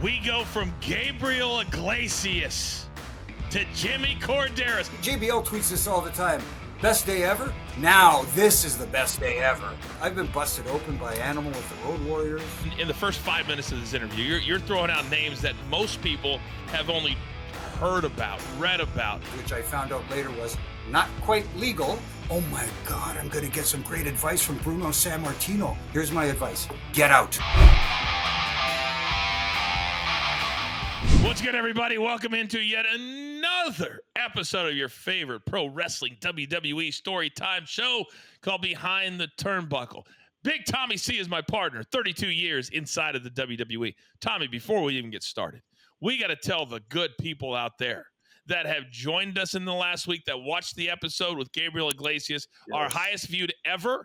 We go from Gabriel Iglesias to Jimmy Korderas. JBL tweets this all the time. Best day ever? Now this is the best day ever. I've been busted open by Animal with the Road Warriors. In the first 5 minutes of this interview, you're throwing out names that most people have only heard about, read about. Which I found out later was not quite legal. Oh my God, I'm going to get some great advice from Bruno Sammartino. Here's my advice. Get out. What's good, everybody? Welcome into yet another episode of your favorite pro wrestling WWE story time show called Behind The Turnbuckle. Big Tommy C is my partner, 32 years inside of the WWE. Tommy, before we even get started, we got to tell the good people out there that have joined us in the last week that watched the episode with Gabriel Iglesias, our highest viewed ever,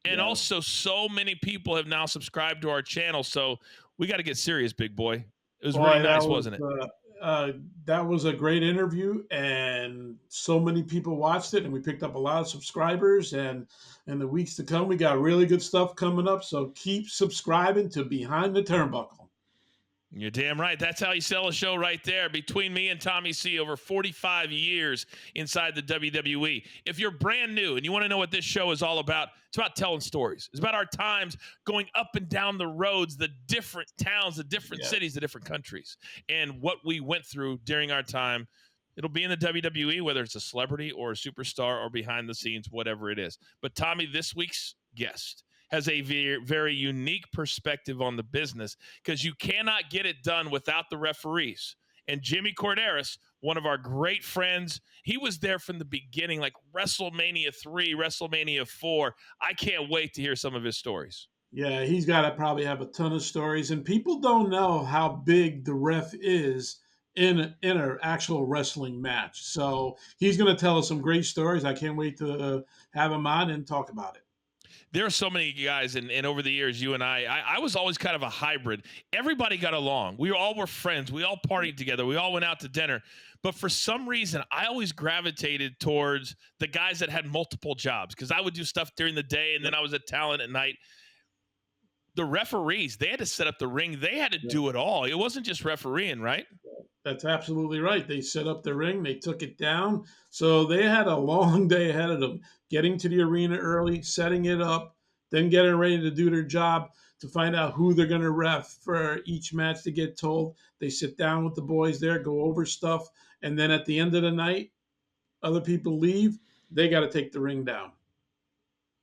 and also so many people have now subscribed to our channel, so we got to get serious, big boy. It was really nice, wasn't it? That was a great interview, and so many people watched it, and we picked up a lot of subscribers, and in the weeks to come, we got really good stuff coming up, so keep subscribing to Behind the Turnbuckle. You're damn right. That's how you sell a show right there. Between me and Tommy C, over 45 years inside the WWE. If you're brand new and you want to know what this show is all about, it's about telling stories. It's about our times going up and down the roads, the different towns, the different cities, the different countries, and what we went through during our time. It'll be in the WWE, whether it's a celebrity or a superstar or behind the scenes, whatever it is. But Tommy, this week's guest has a very, very unique perspective on the business because you cannot get it done without the referees. And Jimmy Corderas, one of our great friends, he was there from the beginning, like WrestleMania 3, WrestleMania 4. I can't wait to hear some of his stories. Yeah, he's got to probably have a ton of stories, and people don't know how big the ref is in an actual wrestling match. So he's going to tell us some great stories. I can't wait to have him on and talk about it. There are so many guys, and over the years, you and I was always kind of a hybrid. Everybody got along. We all were friends. We all partied together. We all went out to dinner. But for some reason, I always gravitated towards the guys that had multiple jobs because I would do stuff during the day, and then I was at talent at night. The referees, they had to set up the ring. They had to do it all. It wasn't just refereeing, right? That's absolutely right. They set up the ring. They took it down. So they had a long day ahead of them, getting to the arena early, setting it up, then getting ready to do their job to find out who they're going to ref for each match to get told. They sit down with the boys there, go over stuff, and then at the end of the night, other people leave. They got to take the ring down.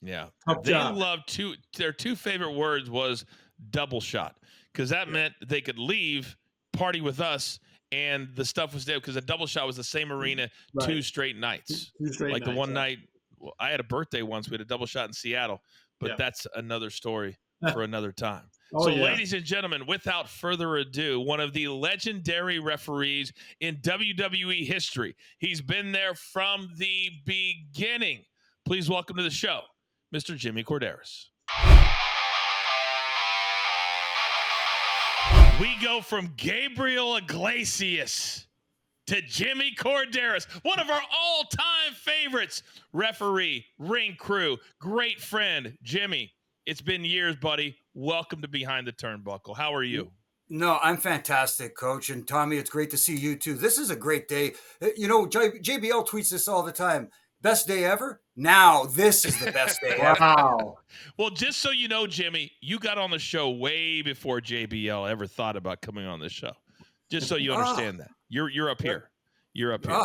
Yeah. Tough job. Loved their two favorite words was double shot because that meant they could leave, party with us, and the stuff was there because a double shot was the same arena 2 straight nights. The one night, I had a birthday once. We had a double shot in Seattle, but that's another story for another time. Ladies and gentlemen, without further ado, one of the legendary referees in WWE history. He's been there from the beginning. Please welcome to the show, Mr. Jimmy Korderas. We go from Gabriel Iglesias to Jimmy Korderas, one of our all-time favorites. Referee, ring crew, great friend. Jimmy, it's been years, buddy. Welcome to Behind the Turnbuckle. How are you? No, I'm fantastic, Coach. And Tommy, it's great to see you too. This is a great day. You know, JBL tweets this all the time. Best day ever? Now this is the best day ever. Wow. Well, just so you know, Jimmy, you got on the show way before JBL ever thought about coming on this show. Just so you understand that. You're up here. You're up here.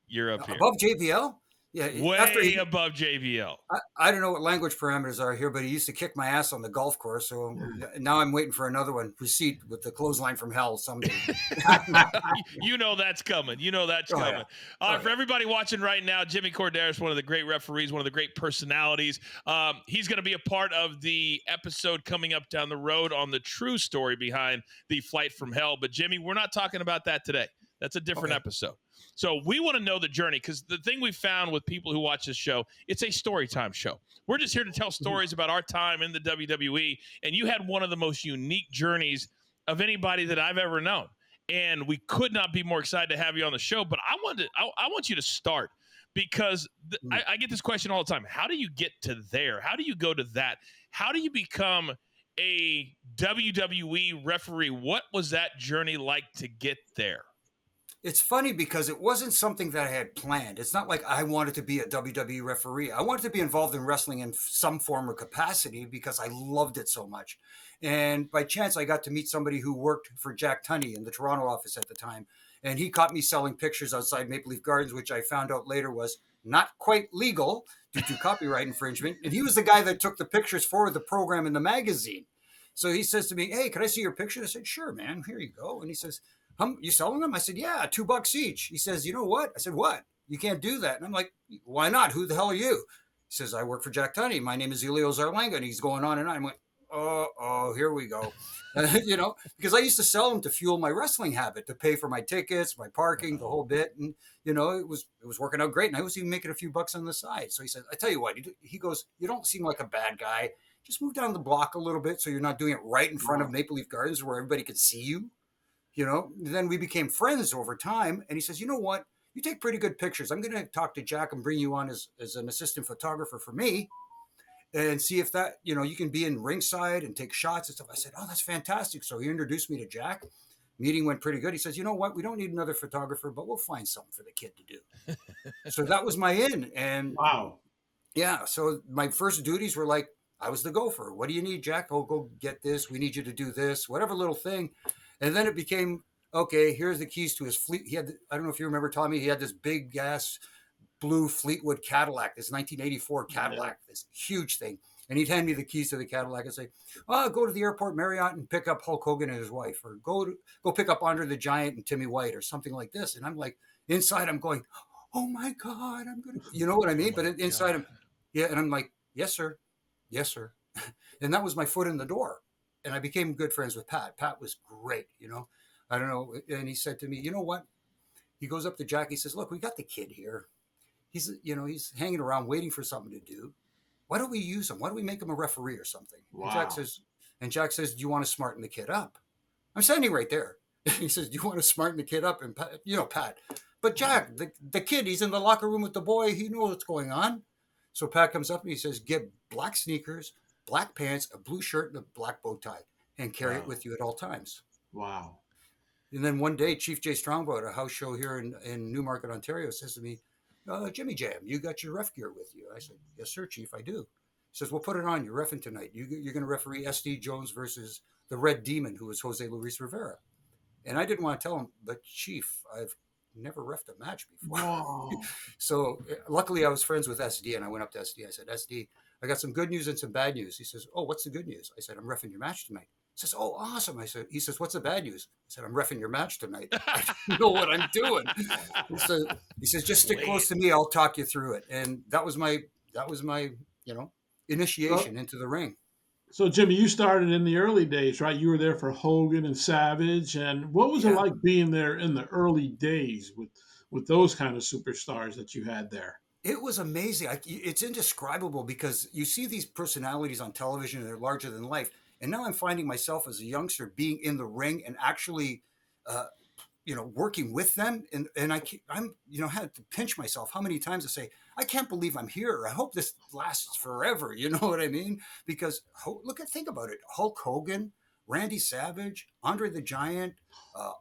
You're up here. Above JBL? Yeah, way above JBL. I don't know what language parameters are here, but he used to kick my ass on the golf course. So now I'm waiting for another one. Receipt with the clothesline from hell someday. You know that's coming. You know that's coming. For everybody watching right now, Jimmy Korderas, one of the great referees, one of the great personalities. He's going to be a part of the episode coming up down the road on the true story behind the flight from hell. But Jimmy, we're not talking about that today. That's a different episode. So we want to know the journey because the thing we found with people who watch this show, it's a story time show. We're just here to tell stories about our time in the WWE, and you had one of the most unique journeys of anybody that I've ever known. And we could not be more excited to have you on the show. But I want you to start because I get this question all the time. How do you get to there? How do you go to that? How do you become a WWE referee. What was that journey like to get there? It's funny because it wasn't something that I had planned. It's not like I wanted to be a WWE referee. I wanted to be involved in wrestling in some form or capacity because I loved it so much. And by chance, I got to meet somebody who worked for Jack Tunney in the Toronto office at the time. And he caught me selling pictures outside Maple Leaf Gardens, which I found out later was not quite legal due to copyright infringement. And he was the guy that took the pictures for the program in the magazine. So he says to me, "Hey, can I see your picture?" I said, "Sure, man. Here you go." And he says, "You selling them?" I said, "Yeah, $2 each." He says, "You know what?" I said, "What?" "You can't do that." And I'm like, "Why not? Who the hell are you?" He says, "I work for Jack Tunney. My name is Elio Zarlanga." And he's going on and on. I went, oh, here we go. Because I used to sell them to fuel my wrestling habit, to pay for my tickets, my parking, the whole bit. And, it was working out great. And I was even making a few bucks on the side. So he said, "I tell you what," he goes, "You don't seem like a bad guy. Just move down the block a little bit so you're not doing it right in front of Maple Leaf Gardens where everybody could see you." Then we became friends over time. And he says, "You know what? You take pretty good pictures. I'm going to talk to Jack and bring you on as an assistant photographer for me and see if that, you can be in ringside and take shots and stuff." I said, "Oh, that's fantastic." So he introduced me to Jack. Meeting went pretty good. He says, "You know what? We don't need another photographer, but we'll find something for the kid to do." So that was my in. And Wow. yeah, so my first duties were like, I was the gopher. "What do you need, Jack?" "Oh, go get this. We need you to do this," whatever little thing. And then it became, okay, here's the keys to his fleet. I don't know if you remember, Tommy, he had this big gas blue Fleetwood Cadillac, this 1984 Cadillac, this huge thing. And he'd hand me the keys to the Cadillac and say, "Oh, go to the airport Marriott and pick up Hulk Hogan and his wife, or go pick up Andre the Giant and Timmy White," or something like this. And I'm like, inside I'm going, "Oh my God, I'm going to," you know what I mean? But inside I'm, yeah. And I'm like, "Yes, sir. Yes, sir." And that was my foot in the door. And I became good friends with Pat. Pat was great, I don't know. And he said to me, "You know what?" He goes up to Jack. He says, "Look, we got the kid here. He's hanging around waiting for something to do. Why don't we use him? Why don't we make him a referee or something?" Wow. And Jack says, "Do you want to smarten the kid up?" I'm standing right there. He says, "Do you want to smarten the kid up?" And Pat. But Jack, the kid, he's in the locker room with the boy. He knows what's going on. So Pat comes up and he says, "Get black sneakers, black pants, a blue shirt, and a black bow tie, and carry it with you at all times." Wow. And then one day, Chief Jay Strongbow at a house show here in Newmarket, Ontario, says to me, "Jimmy Jam, you got your ref gear with you?" I said, "Yes, sir, Chief, I do." He says, "Well, put it on. You're reffing tonight. You're going to referee SD Jones versus the Red Demon, who was Jose Luis Rivera." And I didn't want to tell him, "But Chief, I've never reffed a match before." Wow. So luckily I was friends with SD, and I went up to SD. I said, "SD, I got some good news and some bad news." He says, "Oh, what's the good news?" I said, "I'm reffing your match tonight." He says, "Oh, awesome." He says, "What's the bad news?" I said, "I'm reffing your match tonight. I don't know what I'm doing." He says, "Just stick close to me. I'll talk you through it." And that was my initiation into the ring. So, Jimmy, you started in the early days, right? You were there for Hogan and Savage. And what was it like being there in the early days with those kind of superstars that you had there? It was amazing. It's indescribable because you see these personalities on television and they're larger than life. And now I'm finding myself as a youngster being in the ring and actually, working with them. And I'm had to pinch myself how many times to say, I can't believe I'm here. I hope this lasts forever. You know what I mean? Because think about it. Hulk Hogan, Randy Savage, Andre the Giant,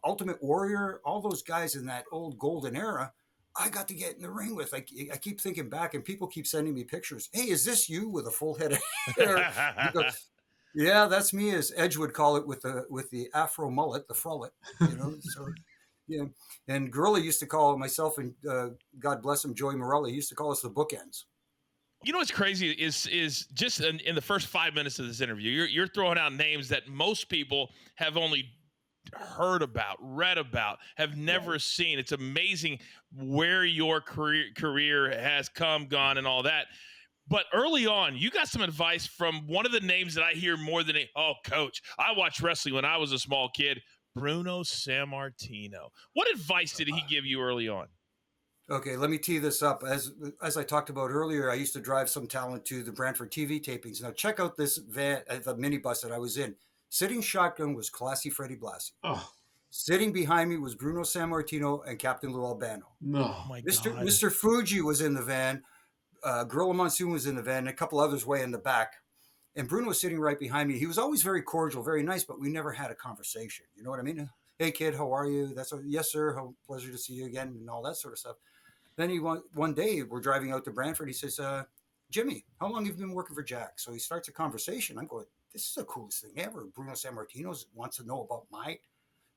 Ultimate Warrior, all those guys in that old golden era, I got to get in the ring with. I keep thinking back, and people keep sending me pictures. "Hey, is this you with a full head of hair?" "Yeah, that's me," as Edge would call it, with the afro mullet, the frullet. So yeah. And Gorilla used to call myself, and God bless him, Joey Morelli, used to call us the bookends. You know what's crazy is just in the first 5 minutes of this interview, you're throwing out names that most people have only heard about, read about, have never seen. It's amazing where your career has come, gone, and all that. But early on, you got some advice from one of the names that I hear more than Coach, I watched wrestling when I was a small kid, Bruno Sammartino. What advice did he give you early on? Okay, let me tee this up. As I talked about earlier, I used to drive some talent to the Brantford TV tapings. Now check out this van, the minibus that I was in. Sitting shotgun was Classy Freddie Blassie. Oh. Sitting behind me was Bruno Sammartino and Captain Lou Albano. No. Oh my God. God. Mr. Fuji was in the van. Gorilla Monsoon was in the van, and a couple others way in the back. And Bruno was sitting right behind me. He was always very cordial, very nice, but we never had a conversation. You know what I mean? Hey kid, how are you? Yes sir. How pleasure to see you again, and all that sort of stuff. Then one day we're driving out to Brantford. He says, Jimmy, how long have you been working for Jack? So he starts a conversation. I'm going, this is the coolest thing ever. Bruno Sammartino wants to know about my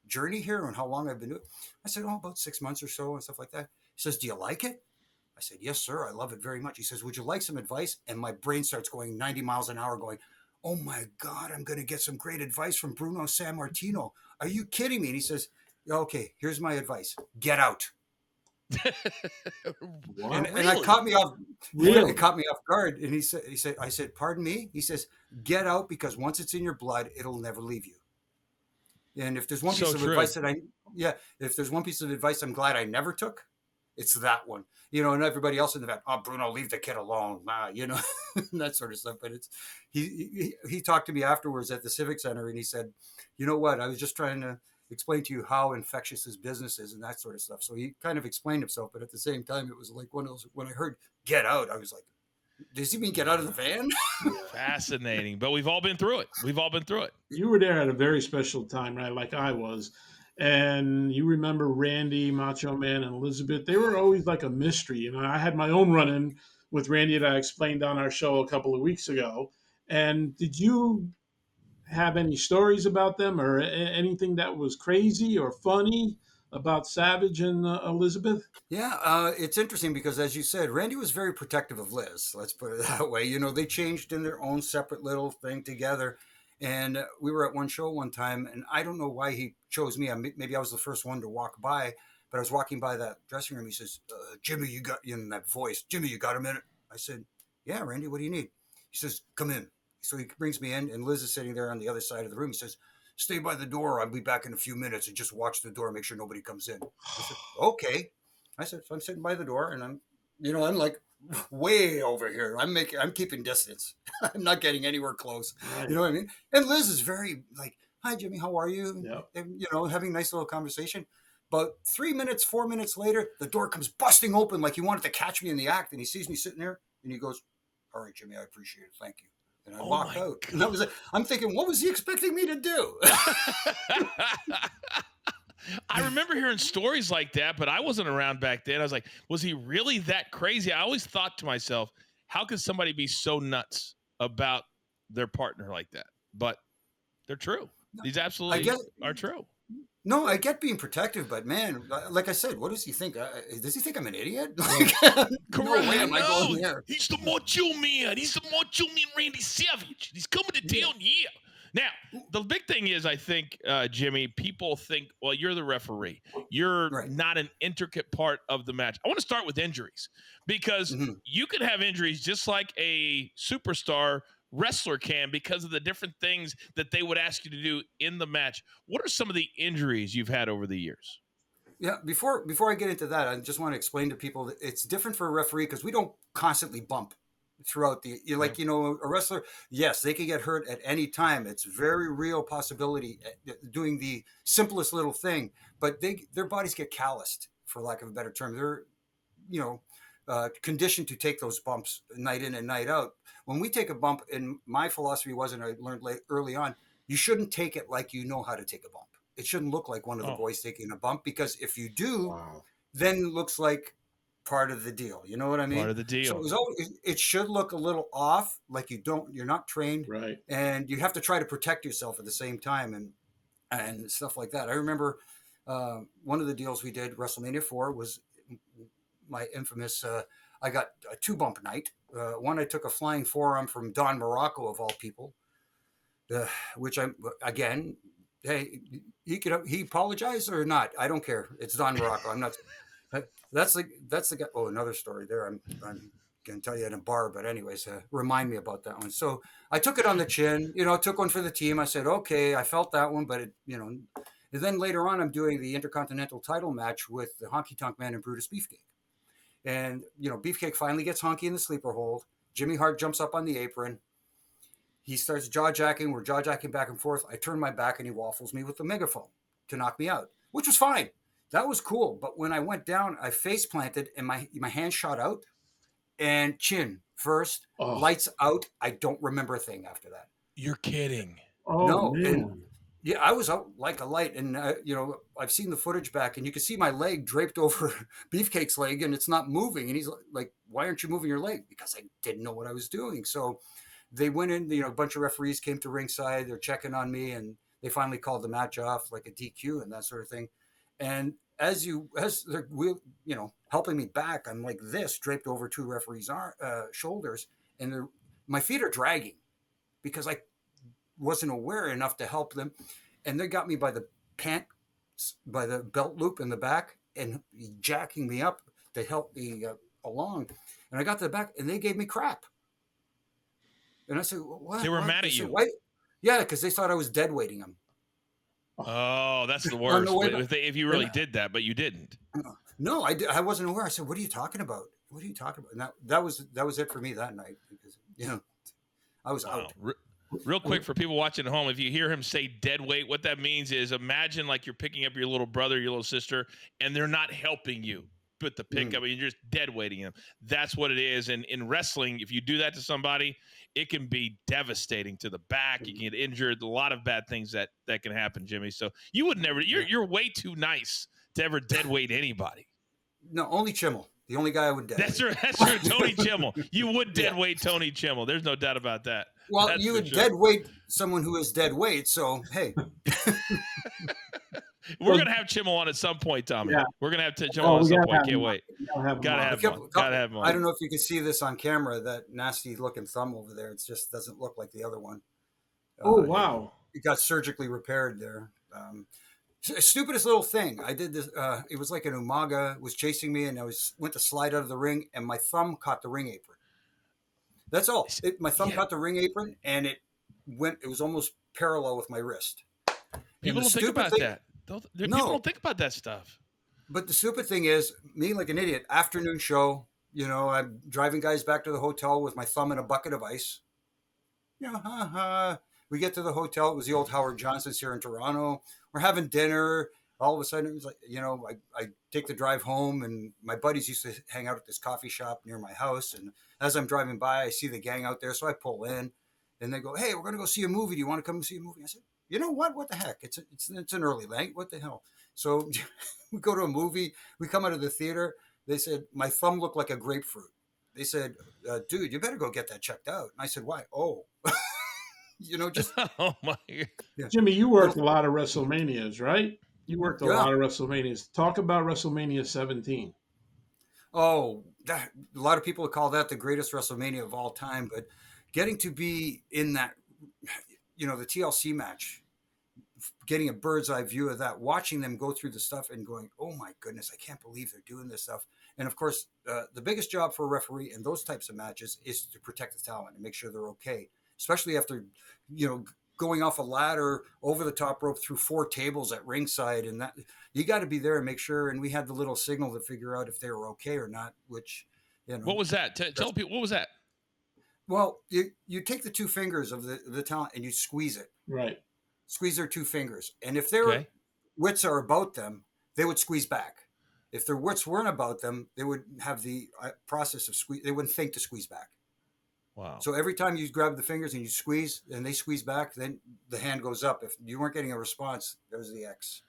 journey here and how long I've been doing it. I said, oh, about 6 months or so and stuff like that. He says, do you like it? I said, yes, sir. I love it very much. He says, would you like some advice? And my brain starts going 90 miles an hour going, oh my God, I'm going to get some great advice from Bruno Sammartino. Are you kidding me? And he says, okay, here's my advice. Get out. What? And I caught me off. Really? It caught me off guard. And I said, pardon me. He says, get out, because once it's in your blood, it'll never leave you. And if there's one piece of advice if there's one piece of advice I'm glad I never took, it's that one. You know, and everybody else in the van, oh, Bruno, leave the kid alone, you know, that sort of stuff. But he talked to me afterwards at the Civic Center, and he said, you know what, I was just trying to explain to you how infectious his business is and that sort of stuff. So he kind of explained himself, but at the same time, it was like one of those, when I heard get out, I was like, does he mean get out of the van? Fascinating. But we've all been through it. You were there at a very special time, right? Like I was. And you remember Randy, Macho Man, and Elizabeth. They were always like a mystery. You know, I had my own run-in with Randy that I explained on our show a couple of weeks ago. And did you have any stories about them or anything that was crazy or funny about Savage and Elizabeth? Yeah, it's interesting because, as you said, Randy was very protective of Liz. Let's put it that way. You know, they changed in their own separate little thing together. And we were at one show one time, and I don't know why he chose me. Maybe I was the first one to walk by, but I was walking by that dressing room. He says, Jimmy, you got, in that voice, Jimmy, you got a minute? I said, yeah, Randy, what do you need? He says, come in. So he brings me in, and Liz is sitting there on the other side of the room. He says, stay by the door. I'll be back in a few minutes, and just watch the door, make sure nobody comes in. I said, okay. I said, so I'm sitting by the door, and I'm like way over here. I'm keeping distance. I'm not getting anywhere close. Right. You know what I mean? And Liz is very like, hi, Jimmy, how are you? Yep. And, you know, having a nice little conversation. But 4 minutes later, the door comes busting open like he wanted to catch me in the act. And he sees me sitting there, and he goes, all right, Jimmy, I appreciate it. Thank you. And I walked out. And that was it. I'm thinking, what was he expecting me to do? I remember hearing stories like that, but I wasn't around back then. I was like, was he really that crazy? I always thought to myself, how could somebody be so nuts about their partner like that? But they're true. These absolutely are true. No, I get being protective, but man, like I said, what does he think? Does he think I'm an idiot? No way am I going there. He's the Macho Man. He's the Macho Man Randy Savage. He's coming to town here. Now, the big thing is, I think, Jimmy, people think, well, you're the referee. You're not an intricate part of the match. I want to start with injuries because you could have injuries just like a superstar wrestler can because of the different things that they would ask you to do in the match. What are some of the injuries you've had over the years? Yeah, before I get into that, I just want to explain to people that it's different for a referee because we don't constantly bump throughout a wrestler, yes, they can get hurt at any time. It's very real possibility doing the simplest little thing, but their bodies get calloused, for lack of a better term. They're, conditioned to take those bumps night in and night out. When we take a bump, and my philosophy was, and I learned early on, you shouldn't take it like you know how to take a bump. It shouldn't look like one of the boys taking a bump, because if you do, then it looks like part of the deal. You know what I mean? Part of the deal. So it should look a little off, like you're not trained, right? And you have to try to protect yourself at the same time, and stuff like that. I remember one of the deals we did, WrestleMania 4, was my infamous. I got a 2-bump night. One, I took a flying forearm from Don Morocco, of all people, which again, hey, he apologized or not, I don't care. It's Don Morocco. I'm not. That's the guy. Oh, another story there. I'm going to tell you in a bar, but anyways, remind me about that one. So I took it on the chin, took one for the team. I said, okay, I felt that one, but and then later on, I'm doing the Intercontinental title match with the Honky Tonk Man and Brutus Beefcake. And, Beefcake finally gets Honky in the sleeper hold. Jimmy Hart jumps up on the apron. He starts jaw-jacking. We're jaw-jacking back and forth. I turn my back and he waffles me with the megaphone to knock me out, which was fine. That was cool. But when I went down, I face planted and my hand shot out and chin first, Oh, lights out. I don't remember a thing after that. You're kidding. oh No, and man. yeah, I was out like a light, and I've seen the footage back, and you can see my leg draped over Beefcake's leg, and it's not moving. And he's like, "Why aren't you moving your leg?" Because I didn't know what I was doing. So they went in. A bunch of referees came to ringside. They're checking on me, and they finally called the match off, like a DQ and that sort of thing. And as they're helping me back, I'm like this, draped over two referees' shoulders, and my feet are dragging because I wasn't aware enough to help them, and they got me by the by the belt loop in the back, and jacking me up to help me along. And I got to the back, and they gave me crap. And I said, "What?" They were mad They at said, you. "Why?" Yeah, because they thought I was dead weighting them. Oh, that's the On the worst. way back. If you really did that, but you didn't. No, I wasn't aware. I said, "What are you talking about? What are you talking about?" And that was it for me that night, because I was Wow. out. Real quick for people watching at home, if you hear him say dead weight, what that means is imagine like you're picking up your little brother, your little sister, and they're not helping you put the pick up, and you're just dead weighting them. That's what it is. And in wrestling, if you do that to somebody, it can be devastating to the back. You can get injured. A lot of bad things that can happen, Jimmy. So you would never. You're way too nice to ever dead weight anybody. No, only Chimmel. The only guy I would dead weight. That's true. Tony Chimmel. You would dead weight Tony Chimmel. There's no doubt about that. Well, That's you for would sure. dead weight someone who is dead weight. So, hey. We're going to have Chimmel on at some point, Tommy. Yeah. We're going to have Chimmel on at some point. Can't wait. Gotta have him on. Gotta have him on. I don't know if you can see this on camera, that nasty looking thumb over there. It just doesn't look like the other one. Oh, wow. It got surgically repaired there. Stupidest little thing. I did this. It was like an Umaga was chasing me, and I went to slide out of the ring, and my thumb caught the ring apron. That's all. My thumb caught the ring apron, and it was almost parallel with my wrist. People don't think about that. People don't think about that stuff. But the stupid thing is, me like an idiot, afternoon show, I'm driving guys back to the hotel with my thumb in a bucket of ice. We get to the hotel. It was the old Howard Johnson's here in Toronto. We're having dinner. All of a sudden, it was like, I take the drive home, and my buddies used to hang out at this coffee shop near my house. And as I'm driving by, I see the gang out there. So I pull in, and they go, "Hey, we're going to go see a movie. Do you want to come see a movie?" I said, "You know what? What the heck? It's an early night. What the hell?" So we go to a movie. We come out of the theater. They said, my thumb looked like a grapefruit. They said, "Dude, you better go get that checked out." And I said, "Why?" "Oh, just." Oh my. Yeah. Jimmy, you worked a lot of WrestleManias, right? You worked a lot of WrestleManias. Talk about WrestleMania 17. Oh, a lot of people call that the greatest WrestleMania of all time. But getting to be in that, the TLC match, getting a bird's eye view of that, watching them go through the stuff and going, "Oh my goodness, I can't believe they're doing this stuff." And of course, the biggest job for a referee in those types of matches is to protect the talent and make sure they're okay, especially after, going off a ladder over the top rope through 4 tables at ringside, and that you got to be there and make sure. And we had the little signal to figure out if they were okay or not. Which, what was that? Tell people, what was that? Well, you take the 2 fingers of the talent and you squeeze it. Right. Squeeze their 2 fingers, and if their wits are about them, they would squeeze back. If their wits weren't about them, they would have the process of squeeze. They wouldn't think to squeeze back. Wow. So every time you grab the fingers and you squeeze, and they squeeze back, then the hand goes up. If you weren't getting a response, there's the X.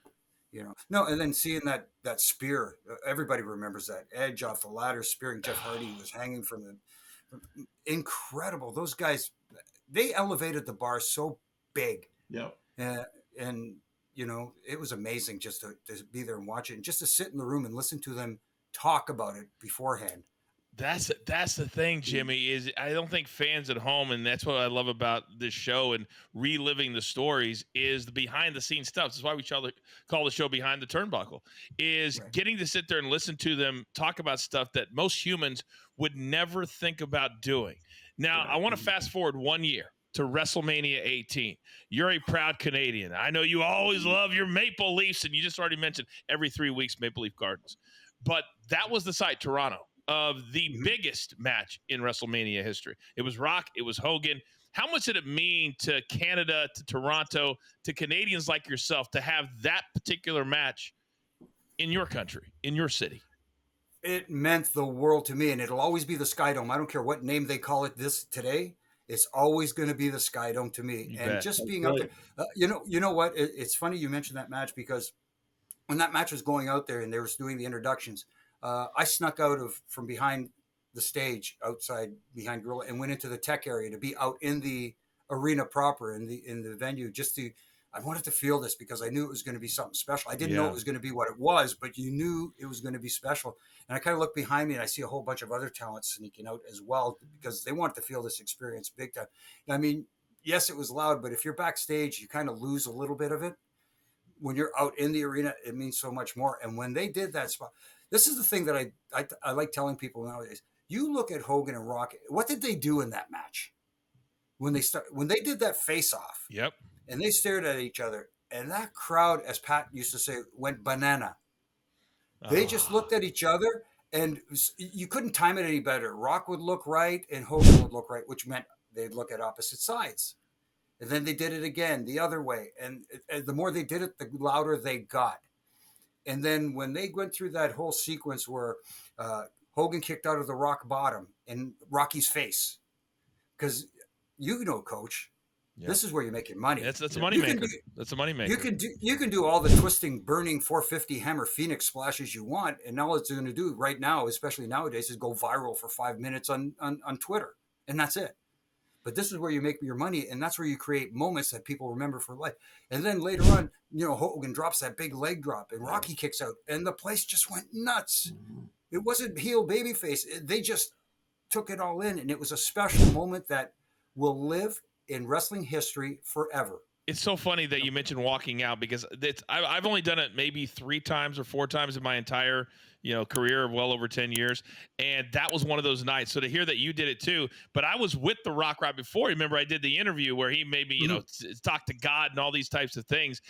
No, and then seeing that spear, everybody remembers that Edge off the ladder spearing Jeff Hardy, who was hanging from the. Incredible. Those guys, they elevated the bar so big. Yep. And it was amazing just to be there and watch it, and just to sit in the room and listen to them talk about it beforehand. That's the thing, Jimmy, is I don't think fans at home, and that's what I love about this show and reliving the stories, is the behind the scenes stuff. That's why we call the show Behind the Turnbuckle, is getting to sit there and listen to them talk about stuff that most humans would never think about doing. Now, I want to fast forward 1 year to WrestleMania 18. You're a proud Canadian. I know you always love your Maple Leafs, and you just already mentioned every 3 weeks Maple Leaf Gardens. But that was the site, Toronto, of the biggest match in WrestleMania history. It was Rock, it was Hogan. How much did it mean to Canada, to Toronto, to Canadians like yourself to have that particular match in your country, in your city? It meant the world to me, and it'll always be the Sky Dome. I don't care what name they call it this today. It's always going to be the Sky Dome to me. You And bet. just That's being out there, right. you know what? It's funny you mentioned that match because when that match was going out there and they were doing the introductions, I snuck out of from behind the stage outside behind Gorilla and went into the tech area to be out in the arena proper in the venue just to. I wanted to feel this because I knew it was going to be something special. I didn't know it Yeah. was going to be what it was, but you knew it was going to be special. And I kind of look behind me and I see a whole bunch of other talent sneaking out as well because they wanted to feel this experience big time. I mean, yes, it was loud, but if you're backstage, you kind of lose a little bit of it. When you're out in the arena, it means so much more. And when they did that spot, this is the thing that I like telling people nowadays. You look at Hogan and Rock. What did they do in that match when they did that face off Yep. and they stared at each other and that crowd, as Pat used to say, went banana. They just Ah, looked at each other and you couldn't time it any better. Rock would look right and Hogan would look right, which meant they'd look at opposite sides. And then they did it again the other way. And the more they did it, the louder they got. And then when they went through that whole sequence where Hogan kicked out of the rock bottom in Rocky's face, because you know, Coach, yeah. this is where you make your money. That's a Yeah. money You can maker. do That's a money maker. you can do all the twisting, burning 450 hammer Phoenix splashes you want, and all it's going to do right now, especially nowadays, is go viral for 5 minutes on Twitter, and that's it. But this is where you make your money, and that's where you create moments that people remember for life. And then later on, you know, Hogan drops that big leg drop, and Rocky kicks out, and the place just went nuts. Mhm. It wasn't heel babyface; they just took it all in, and it was a special moment that will live in wrestling history forever. It's so funny that you mentioned walking out because I've only done it maybe 3 times or 4 times in my entire career of well over 10 years, and that was one of those nights. So to hear that you did it too, but I was with The Rock right before. Remember, I did the interview where he made me talk to God and all these types of things.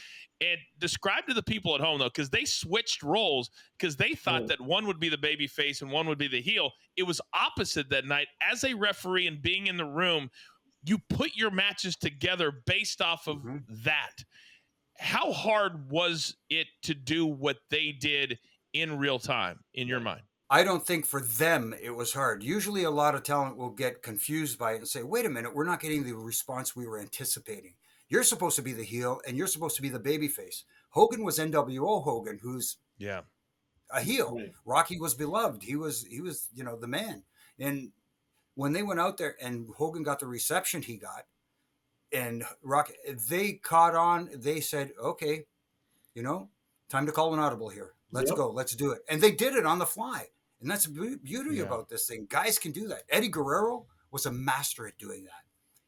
And describe to the people at home though, because they switched roles because they thought Right. that one would be the baby face and one would be the heel. It was opposite that night. As a referee and being in the room, you put your matches together based off of Mm-hmm. that. How hard was it to do what they did in real time in your mind? I don't think for them it was hard. Usually, a lot of talent will get confused by it and say, wait a minute, we're not getting the response we were anticipating. You're supposed to be the heel and you're supposed to be the babyface. Hogan was NWO Hogan, who's Yeah. a heel. Right. Rocky was beloved. He was, the man. And when they went out there and Hogan got the reception he got, and Rocky, they caught on. They said, okay, time to call an audible here. Let's Yep. go. Let's do it. And they did it on the fly. And that's the beauty Yeah. about this thing. Guys can do that. Eddie Guerrero was a master at doing that.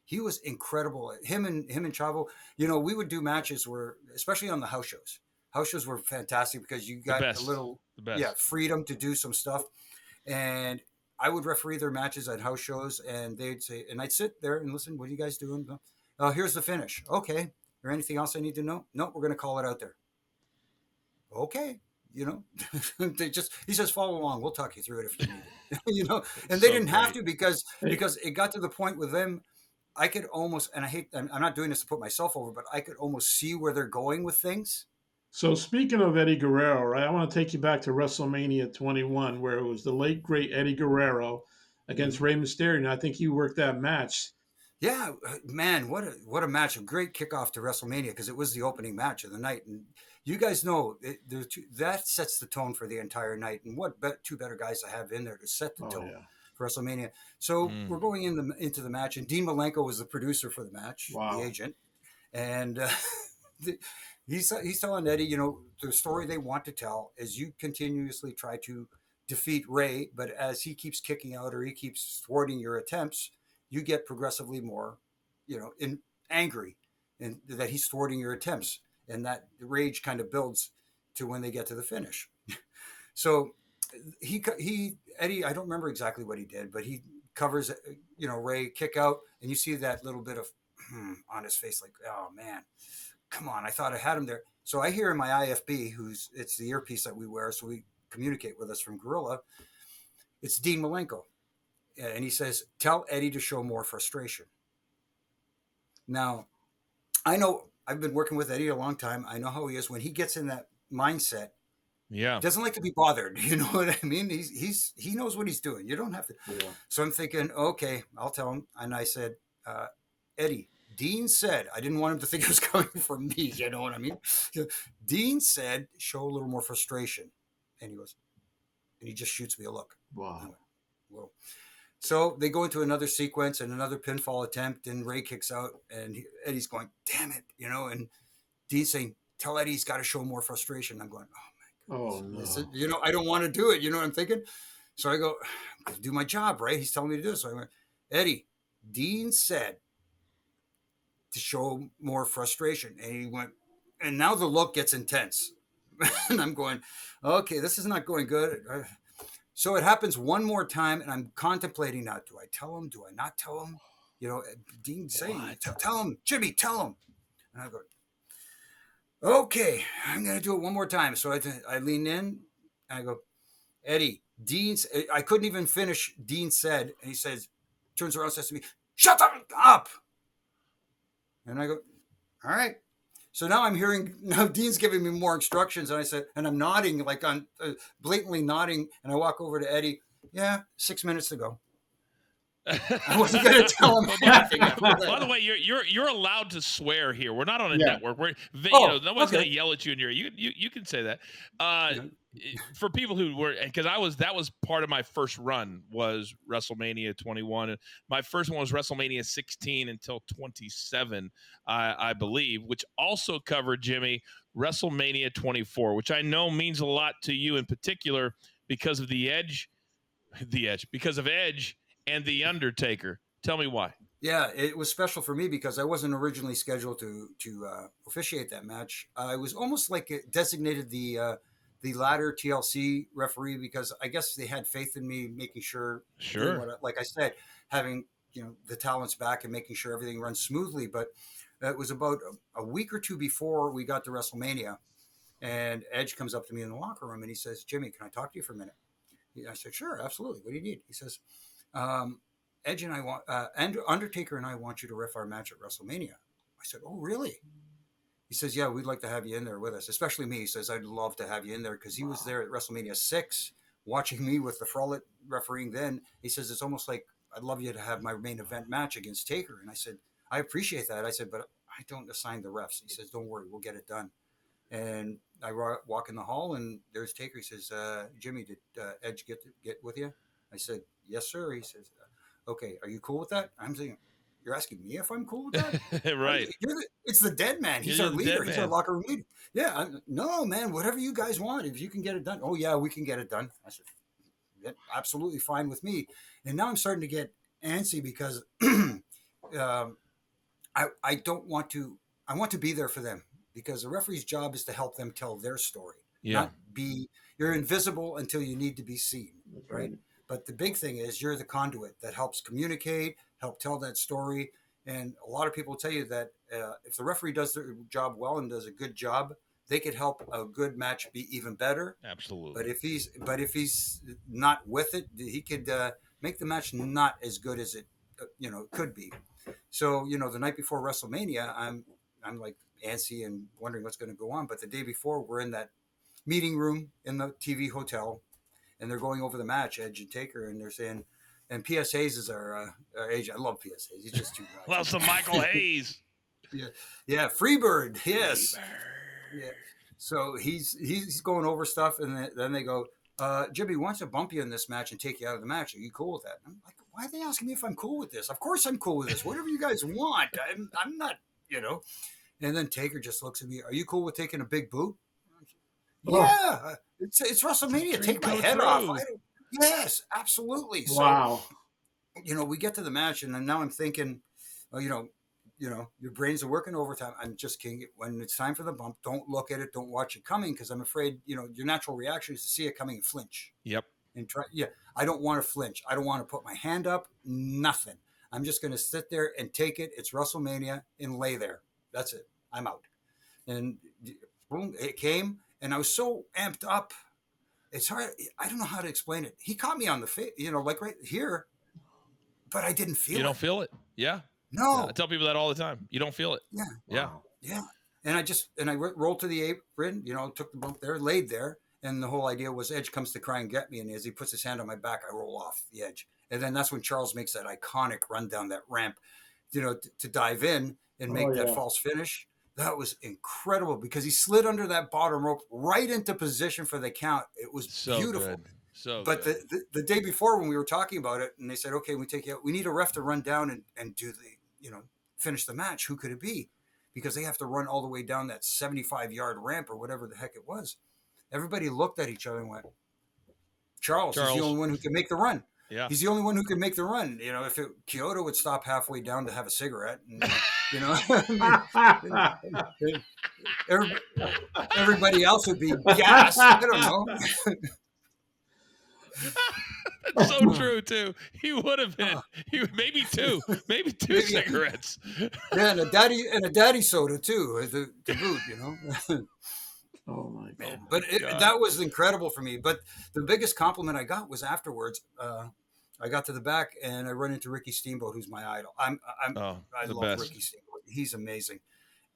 He was incredible. Him and Chavo, we would do matches where, especially on the house shows. House shows were fantastic because you The got a best. little, The best. freedom to do some stuff. And I would referee their matches at house shows, and they'd say, and I'd sit there and listen. What are you guys doing? Oh, here's the finish. Okay. Or anything else I need to know? No, we're going to call it out there. Okay. He says, follow along. We'll talk you through it if you need it. And they So didn't have great. to because it got to the point with them. I could almost, and I'm not doing this to put myself over, but I could almost see where they're going with things. So speaking of Eddie Guerrero, right, I want to take you back to WrestleMania 21, where it was the late great Eddie Guerrero against Rey Mysterio. And I think you worked that match. Yeah, man, what a match! A great kickoff to WrestleMania because it was the opening match of the night, and you guys know that sets the tone for the entire night. And what two better guys to have in there to set the Oh tone yeah, for WrestleMania? So Mm. we're going into the match, and Dean Malenko was the producer for the match, wow. the agent, and he's telling Eddie, the story they want to tell is you continuously try to defeat Ray, but as he keeps kicking out or he keeps thwarting your attempts, you get progressively more, angry, and that he's thwarting your attempts, and that rage kind of builds to when they get to the finish. So he Eddie, I don't remember exactly what he did, but he covers, Ray kick out, and you see that little bit of on his face, like, oh man, come on, I thought I had him there. So I hear in my IFB, it's the earpiece that we wear, so we communicate with us from Gorilla. It's Dean Malenko. And he says, tell Eddie to show more frustration. Now, I know I've been working with Eddie a long time. I know how he is. When he gets in that mindset, Yeah. Doesn't like to be bothered. You know what I mean? He knows what he's doing. You don't have to. Yeah. So I'm thinking, okay, I'll tell him. And I said, Eddie, Dean said, I didn't want him to think it was coming from me. You know what I mean? Dean said, show a little more frustration. And he just shoots me a look. Wow. I went, whoa. So they go into another sequence and another pinfall attempt, and Ray kicks out, and Eddie's going, damn it, you know, and Dean's saying, tell Eddie he's got to show more frustration. I'm going, Oh, no. you know, I don't want to do it. You know what I'm thinking? So I go, I'm going to do my job, right? He's telling me to do it. So I went, Eddie, Dean said to show more frustration. And he went, and now the look gets intense. And I'm going, okay, this is not going good. So it happens one more time, and I'm contemplating now. Do I tell him? Do I not tell him? You know, Dean's saying, tell him, Jimmy, tell him. And I go, okay, I'm going to do it one more time. So I lean in, and I go, Eddie, I couldn't even finish. Dean said, and he says, turns around and says to me, shut up. And I go, all right. So now now Dean's giving me more instructions. And I said, and I'm nodding, like I'm blatantly nodding. And I walk over to Eddie. Yeah, 6 minutes to go. I wasn't going to tell him anything after that. By the way, you're allowed to swear here. We're not on a Yeah. network. Nobody's going okay. to yell at you in your ear. You can say that. For people who were, because that was part of my first run was WrestleMania 21, and my first one was WrestleMania 16 until 27, I believe, which also covered, Jimmy, WrestleMania 24, which I know means a lot to you in particular because of because of Edge and The Undertaker. Tell me why. Yeah, it was special for me because I wasn't originally scheduled to officiate that match. I was almost like designated the latter TLC referee because I guess they had faith in me, making sure, like I said, having the talents back and making sure everything runs smoothly. But it was about a week or two before we got to WrestleMania, and Edge comes up to me in the locker room and he says, "Jimmy, can I talk to you for a minute?" I said, "Sure, absolutely. What do you need?" He says, Edge and I want, Undertaker and I want you to ref our match at WrestleMania. I said, "Oh, really?" He says, "Yeah, we'd like to have you in there with us, especially me." He says, "I'd love to have you in there," because he was there at WrestleMania 6, watching me with the Frollet refereeing then. He says, "It's almost like I'd love you to have my main event match against Taker." And I said, "I appreciate that." I said, "But I don't assign the refs." He says, "Don't worry, we'll get it done." And I walk in the hall, and there's Taker. He says, "Jimmy, did Edge get with you?" I said, "Yes, sir." He says, "Okay, are you cool with that?" I'm saying, "You're asking me if I'm cool with that?" Right. It's the dead man. He's our leader. He's our locker room leader. Yeah. No, man, whatever you guys want. If you can get it done. Oh, yeah, we can get it done. I said, yeah, absolutely fine with me. And now I'm starting to get antsy because I don't want to. I want to be there for them because the referee's job is to help them tell their story. Yeah. You're invisible until you need to be seen, right? But the big thing is you're the conduit that helps communicate, help tell that story. And a lot of people tell you that if the referee does their job well and does a good job, they could help a good match be even better. Absolutely. But if he's not with it, he could make the match not as good as it could be. So the night before WrestleMania, I'm like antsy and wondering what's going to go on. But the day before, we're in that meeting room in the TV hotel. And they're going over the match, Edge and Taker, and they're saying, and P.S. Hayes is our agent. I love P.S. Hayes. He's just too much. Well, some Michael Hayes. Yeah, Freebird. Yes. Freebird. Yeah. So he's going over stuff, and then they go, Jimmy wants to bump you in this match and take you out of the match. Are you cool with that? And I'm like, why are they asking me if I'm cool with this? Of course I'm cool with this. Whatever you guys want. I'm not, And then Taker just looks at me. Are you cool with taking a big boot? Yeah, it's WrestleMania. Take my head off. Yes, absolutely. Wow. So, we get to the match, and then now I'm thinking, your brains are working overtime. I'm just kidding. When it's time for the bump, don't look at it. Don't watch it coming, because I'm afraid, your natural reaction is to see it coming and flinch. Yep. And I don't want to flinch. I don't want to put my hand up. Nothing. I'm just going to sit there and take it. It's WrestleMania and lay there. That's it. I'm out. And boom, it came. And I was so amped up. It's hard. I don't know how to explain it. He caught me on the face, like right here, but I didn't feel it. You don't feel it? Yeah. No. Yeah, I tell people that all the time. You don't feel it. Yeah. Yeah. Yeah. And I rolled to the apron, took the bump there, laid there. And the whole idea was Edge comes to try and get me, and as he puts his hand on my back, I roll off the edge. And then that's when Charles makes that iconic run down that ramp, to dive in and make that false finish. That was incredible because he slid under that bottom rope right into position for the count. It was So beautiful. good. So but good. The day before when we were talking about it, and they said, okay, we take you out. We need a ref to run down and do the, finish the match. Who could it be? Because they have to run all the way down that 75-yard ramp or whatever the heck it was. Everybody looked at each other and went, Charles is the only one who can make the run. Yeah. He's the only one who can make the run. If Kyoto would stop halfway down to have a cigarette, and, everybody else would be gassed. I don't know. That's so true too. He would have been. Maybe two cigarettes. Yeah, and a daddy soda too, to boot. Oh my God! But that was incredible for me. But the biggest compliment I got was afterwards. I got to the back and I run into Ricky Steamboat, who's my idol. I love best. Ricky Steamboat. He's amazing.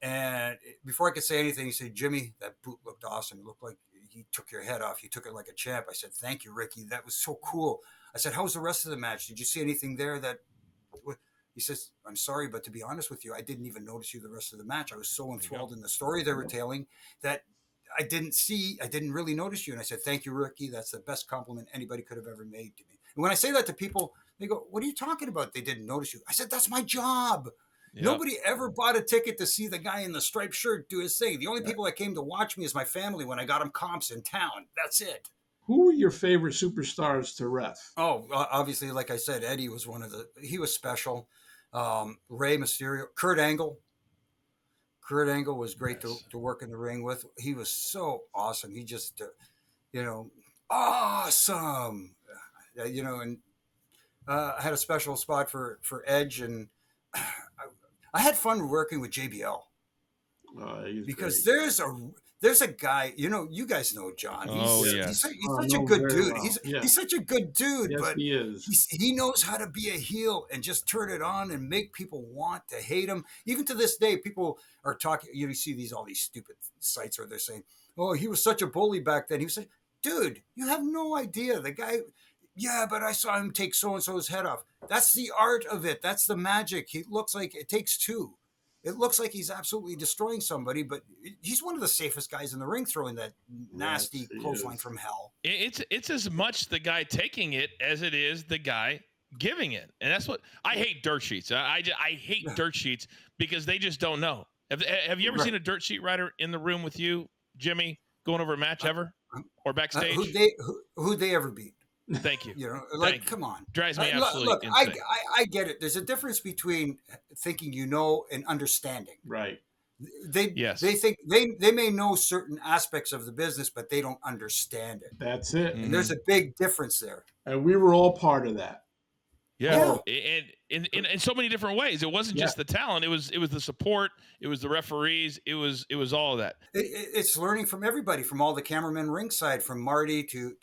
And before I could say anything, he said, "Jimmy, that boot looked awesome. It looked like he took your head off. You took it like a champ." I said, "Thank you, Ricky. That was so cool." I said, "How was the rest of the match? Did you see anything there that?" He says, "I'm sorry, but to be honest with you, I didn't even notice you the rest of the match. I was so enthralled in the story they were telling that I didn't really notice you." And I said, "Thank you, Ricky. That's the best compliment anybody could have ever made to me." And when I say that to people, they go, "What are you talking about? They didn't notice you." I said, "That's my job." Yep. Nobody ever bought a ticket to see the guy in the striped shirt do his thing. The only people that came to watch me is my family when I got them comps in town. That's it. Who were your favorite superstars to ref? Oh, obviously, like I said, Eddie was he was special. Rey Mysterio, Kurt Angle. Kurt Angle was great to work in the ring with. He was so awesome. He just, awesome. And I had a special spot for Edge, and I had fun working with JBL because great. there's a guy, you guys know John. He's such a good dude. Well. He's such a good dude, yes, but he is. He knows how to be a heel and just turn it on and make people want to hate him. Even to this day, people are talking. You see all these stupid sites where they're saying, "Oh, he was such a bully back then." He was like, "Dude, you have no idea. The guy." Yeah, but I saw him take so-and-so's head off. That's the art of it. That's the magic. He looks like it takes two. It looks like he's absolutely destroying somebody, but he's one of the safest guys in the ring throwing that nasty clothesline from hell. It's as much the guy taking it as it is the guy giving it. And that's what I hate dirt sheets. I hate dirt sheets because they just don't know. Have you ever seen a dirt sheet writer in the room with you, Jimmy, going over a match ever or backstage? Who'd they ever beat? Thank you. Come on. Drives me absolutely insane. I get it. There's a difference between thinking and understanding. Right. They think they may know certain aspects of the business, but they don't understand it. That's it. And there's a big difference there. And we were all part of that. Yeah. And in so many different ways. It wasn't just the talent. It was the support. It was the referees. It was all of that. It's learning from everybody, from all the cameramen ringside, from Marty to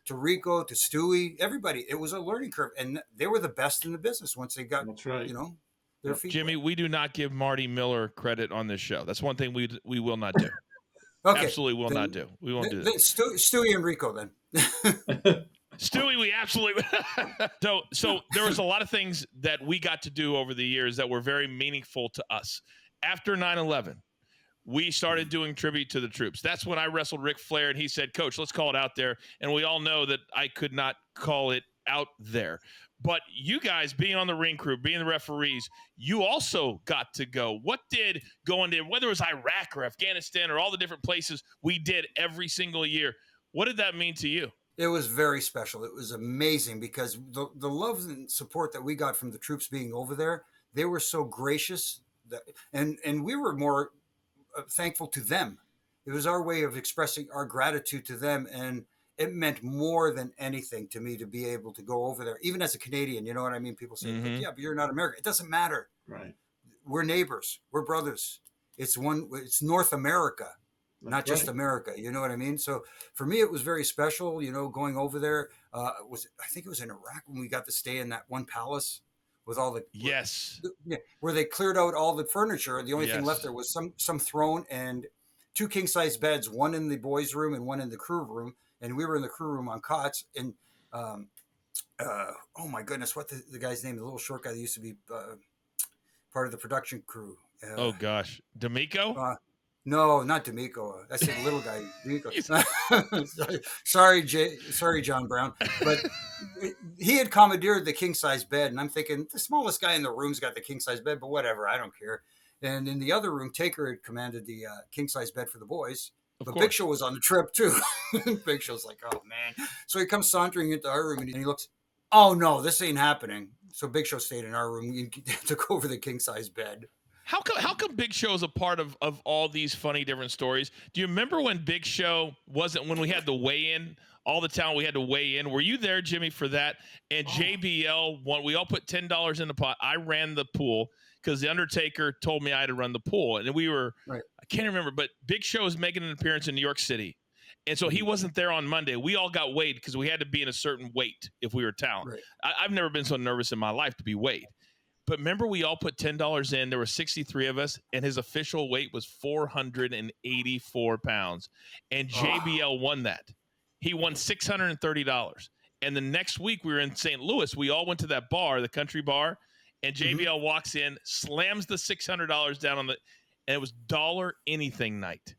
Rico to Stewie, everybody. It was a learning curve, and they were the best in the business once they got, their feet. Jimmy, we do not give Marty Miller credit on this show. That's one thing we will not do. Okay. Absolutely will not do. We won't do that. Stewie and Rico then. Stewie, we absolutely. So there was a lot of things that we got to do over the years that were very meaningful to us. After 9/11, we started doing tribute to the troops. That's when I wrestled Ric Flair, and he said, "Coach, let's call it out there." And we all know that I could not call it out there. But you guys, being on the ring crew, being the referees, you also got to go. What did going to, whether it was Iraq or Afghanistan or all the different places we did every single year, what did that mean to you? It was very special. It was amazing because the love and support that we got from the troops being over there, they were so gracious and we were more thankful to them. It was our way of expressing our gratitude to them. And it meant more than anything to me to be able to go over there, even as a Canadian. You know what I mean? People say, yeah, but you're not American. It doesn't matter. Right. We're neighbors. We're brothers. It's North America. Not just America, you know what I mean? So for me, it was very special, going over there. I think it was in Iraq when we got to stay in that one palace with all the where they cleared out all the furniture. The only thing left there was some throne and two king size beds, one in the boys' room and one in the crew room, and we were in the crew room on cots. And oh my goodness, what the guy's name? The little short guy that used to be part of the production crew. Oh gosh, D'Amico. No, not D'Amico. That's the little guy. D'Amico. Sorry, John Brown. But he had commandeered the king size bed, and I'm thinking the smallest guy in the room's got the king size bed, but whatever, I don't care. And in the other room, Taker had commanded the king size bed for the boys. But Big Show was on the trip too. Big Show's like, oh man. So he comes sauntering into our room and he looks, oh no, this ain't happening. So Big Show stayed in our room. He took over the king size bed. How come Big Show is a part of all these funny different stories? Do you remember when Big Show when we had to weigh in all the time? We had to weigh in. Were you there, Jimmy, for that? And JBL won. We all put $10 in the pot. I ran the pool because the Undertaker told me I had to run the pool, and we were right. I can't remember, but Big Show is making an appearance in New York City, and so he wasn't there on Monday. We all got weighed because we had to be in a certain weight if we were talent. Right. I've never been so nervous in my life to be weighed. But remember, we all put $10 in. There were 63 of us, and his official weight was 484 pounds. And JBL won that. He won $630. And the next week, we were in St. Louis. We all went to that bar, the country bar, and JBL walks in, slams the $600 down on and it was $1 anything night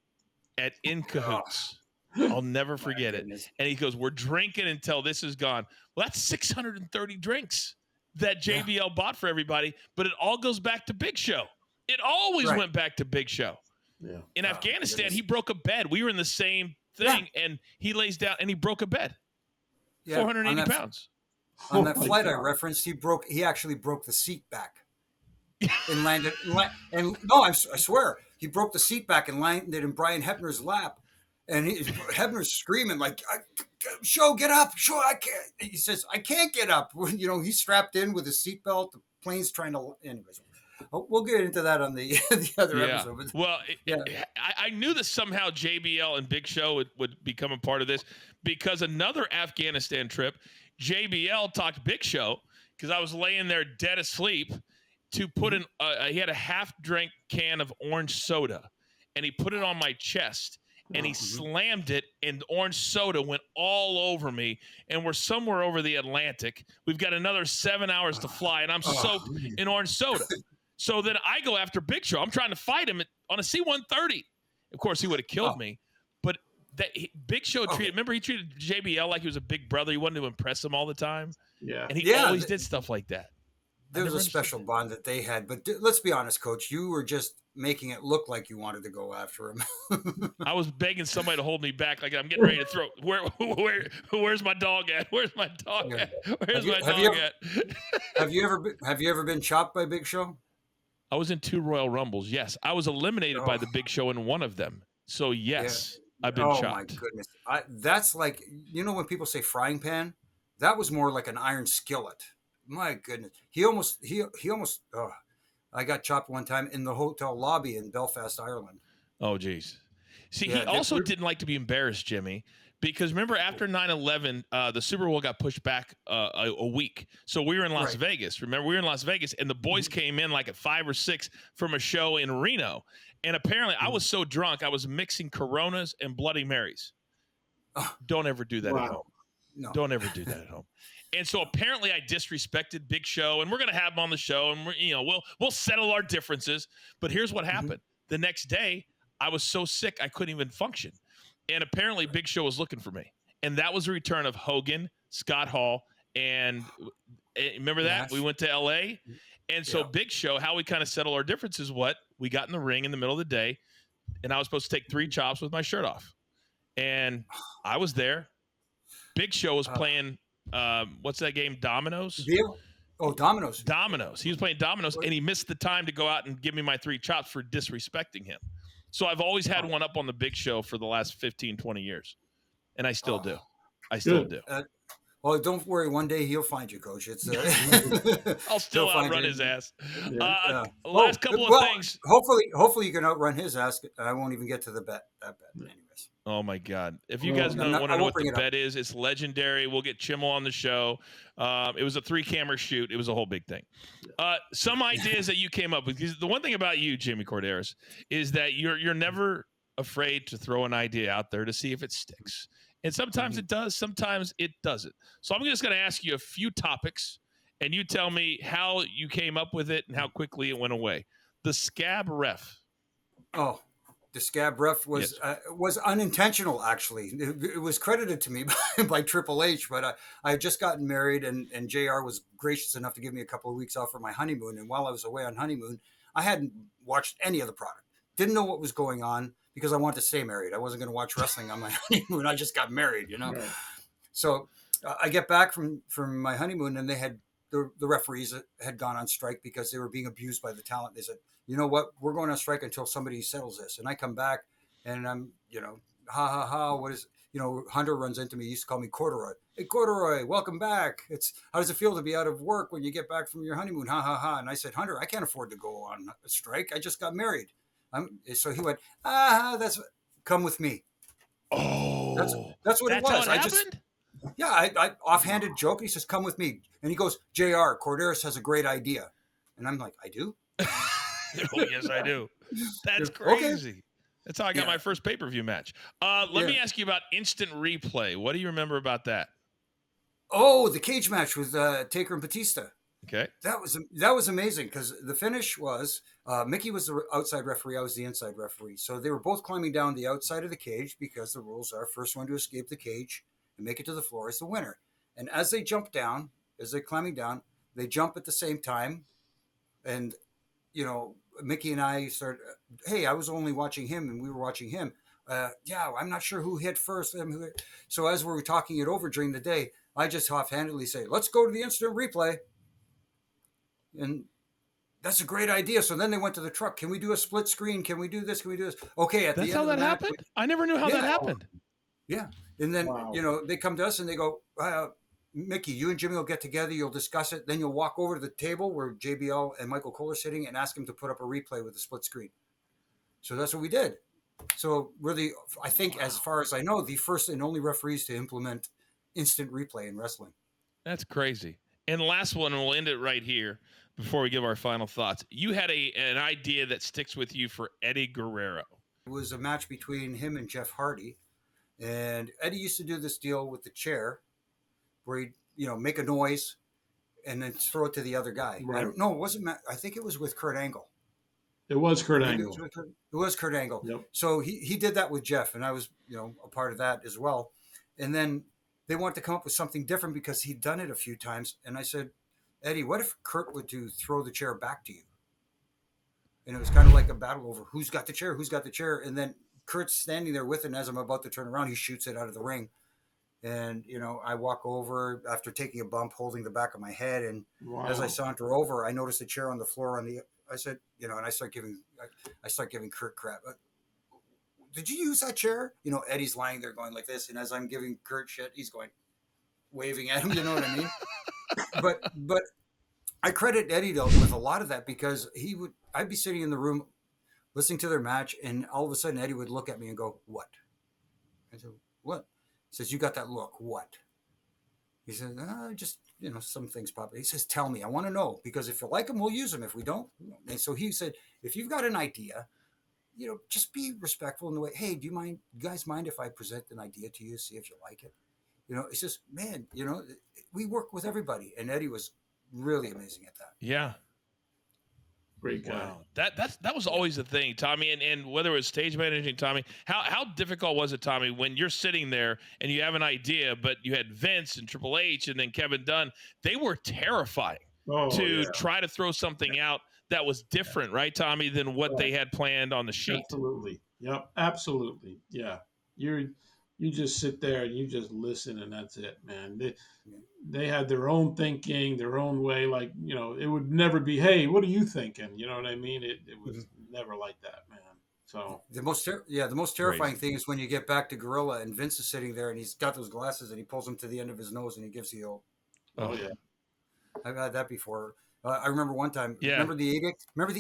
at In Cahoots. I'll never forget it. And he goes, we're drinking until this is gone. Well, that's 630 drinks that JBL bought for everybody, but it all goes back to Big Show. It always went back to Big Show. Yeah. In Afghanistan, he broke a bed. We were in the same thing, and he lays down, and he broke a bed. 480 pounds. On that flight I referenced, he actually broke the seat back and landed. I swear, he broke the seat back and landed in Brian Hebner's lap. And Hebner's screaming like, Show, get up. Show, I can't. He says, I can't get up. You know, he's strapped in with his seatbelt. The plane's trying to, anyways. We'll get into that on the other episode. But, well, I knew that somehow JBL and Big Show would become a part of this because another Afghanistan trip, JBL talked Big Show because I was laying there dead asleep to put in, he had a half-drink can of orange soda, and he put it on my chest. And he slammed it, and orange soda went all over me. And we're somewhere over the Atlantic. We've got another 7 hours to fly, and I'm soaked in orange soda. So then I go after Big Show. I'm trying to fight him on a C-130. Of course, he would have killed me. But Big Show remember he treated JBL like he was a big brother. He wanted to impress him all the time. Yeah. And he always did stuff like that. There was a special bond that they had. But let's be honest, Coach. You were just making it look like you wanted to go after him. I was begging somebody to hold me back, like I'm getting ready to throw. Where's my dog at? Where's my dog at? Where's my dog at? Have you ever been chopped by Big Show? I was in 2 Royal Rumbles. Yes, I was eliminated by the Big Show in one of them. So yes, I've been chopped. Oh my goodness, that's like, you know when people say frying pan, that was more like an iron skillet. My goodness, he almost. I got chopped one time in the hotel lobby in Belfast, Ireland. Oh, geez. See, he also didn't like to be embarrassed, Jimmy, because remember after 9/11, the Super Bowl got pushed back a week. So we were in Las Vegas. Remember, we were in Las Vegas, and the boys came in like at 5 or 6 from a show in Reno. And apparently I was so drunk, I was mixing Coronas and Bloody Marys. Don't ever do that at home. No. Don't ever do that at home. And so apparently I disrespected Big Show, and we're going to have him on the show, and we'll settle our differences. But here's what happened. The next day, I was so sick I couldn't even function. And apparently Big Show was looking for me. And that was the return of Hogan, Scott Hall, and remember that? Yes. We went to L.A. And so Big Show, how we kind of settle our differences, we got in the ring in the middle of the day, and I was supposed to take 3 chops with my shirt off. And I was there. Big Show was playing what's that game? Dominoes? Dominoes. Dominoes. He was playing dominoes, and he missed the time to go out and give me my 3 chops for disrespecting him. So I've always had one up on the Big Show for the last 15, 20 years, and I still do. I still do. Well, don't worry. One day he'll find you, Coach. It's I'll still outrun his ass. Last couple of things. Hopefully you can outrun his ass. I won't even get to the bet. That bet, anyways. Oh my God! If you guys want to know what the bet is, it's legendary. We'll get Chimmel on the show. It was a 3-camera shoot. It was a whole big thing. Some ideas that you came up with. Because the one thing about you, Jimmy Korderas, is that you're never afraid to throw an idea out there to see if it sticks. And sometimes it does, sometimes it doesn't. So I'm just going to ask you a few topics, and you tell me how you came up with it and how quickly it went away. The Scab ref. Oh, the Scab ref was unintentional. Actually, it was credited to me by Triple H. But I had just gotten married, and Jr. was gracious enough to give me a couple of weeks off for my honeymoon. And while I was away on honeymoon, I hadn't watched any of the product. Didn't know what was going on because I wanted to stay married. I wasn't going to watch wrestling on my honeymoon. I just got married, you know. Right. So I get back from my honeymoon, and they had the referees had gone on strike because they were being abused by the talent. They said, you know what, we're going on strike until somebody settles this. And I come back, and I'm, you know, what is, you know, Hunter runs into me. He used to call me Korderas. Hey, Korderas, welcome back. How does it feel to be out of work when you get back from your honeymoon? And I said, Hunter, I can't afford to go on a strike. I just got married. So he went, come with me. Oh, that's what it was. How it happened? I offhanded joke. He says, come with me. And he goes, JR, Cordaris has a great idea. And I'm like, I do? Oh, yes, I do. That's crazy. Okay. That's how I got my first pay-per-view match. Let me ask you about instant replay. What do you remember about that? Oh, the cage match with Taker and Batista. Okay. That was amazing because the finish was Mickey was the outside referee. I was the inside referee. So they were both climbing down the outside of the cage because the rules are first one to escape the cage and make it to the floor is the winner. And as they jump down, as they're climbing down, they jump at the same time. And, you know, Mickey and I started, hey, I was only watching him and we were watching him. I'm not sure who hit first. So as we were talking it over during the day, I just offhandedly say, let's go to the instant replay. And that's a great idea. So then they went to the truck. Can we do a split screen? Can we do this? Can we do this? Okay. That's how that happened? I never knew how that happened. Yeah. And then, you know, they come to us and they go, Mickey, you and Jimmy will get together. You'll discuss it. Then you'll walk over to the table where JBL and Michael Cole are sitting and ask him to put up a replay with a split screen. So that's what we did. So we're I think, as far as I know, the first and only referees to implement instant replay in wrestling. That's crazy. And last one, and we'll end it right here before we give our final thoughts. You had an idea that sticks with you for Eddie Guerrero. It was a match between him and Jeff Hardy. And Eddie used to do this deal with the chair where he'd, you know, make a noise and then throw it to the other guy. Right. It wasn't. I think it was with Kurt Angle. It was Kurt Angle. It was Kurt Angle. Yep. So he did that with Jeff, and I was, you know, a part of that as well. And then they wanted to come up with something different because he'd done it a few times. And I said, Eddie, what if Kurt would throw the chair back to you? And it was kind of like a battle over who's got the chair. And then Kurt's standing there with it, and as I'm about to turn around, he shoots it out of the ring. And, you know, I walk over after taking a bump, holding the back of my head. And as I saunter over, I noticed a chair on the floor I said, you know, and I start giving Kurt crap. Did you use that chair? You know, Eddie's lying there going like this. And as I'm giving Kurt shit, he's going waving at him. You know what I mean? But I credit Eddie though with a lot of that because I'd be sitting in the room listening to their match. And all of a sudden Eddie would look at me and go, what? I said, what? He says, you got that look. What? He says, just, you know, some things pop. He says, tell me. I want to know. Because if you like them, we'll use them. If we don't. And so he said, if you've got an idea, you know, just be respectful in the way, hey, do you guys mind if I present an idea to you, see if you like it? You know, it's just, man, you know, we work with everybody. And Eddie was really amazing at that. Yeah. Great guy. Wow. That was always the thing, Tommy, and whether it was stage managing, Tommy, how difficult was it, Tommy, when you're sitting there and you have an idea, but you had Vince and Triple H and then Kevin Dunn, they were terrifying to try to throw something out that was different, right, Tommy, than what they had planned on the sheet. Absolutely. Yep. Absolutely. Yeah. You just sit there and you just listen, and that's it, man. They had their own thinking, their own way. Like, you know, it would never be, hey, what are you thinking? You know what I mean? It was never like that, man. So the most terrifying thing is when you get back to Gorilla and Vince is sitting there and he's got those glasses and he pulls them to the end of his nose and he gives the old. Oh yeah, I've had that before. I remember one time. Yeah. Remember the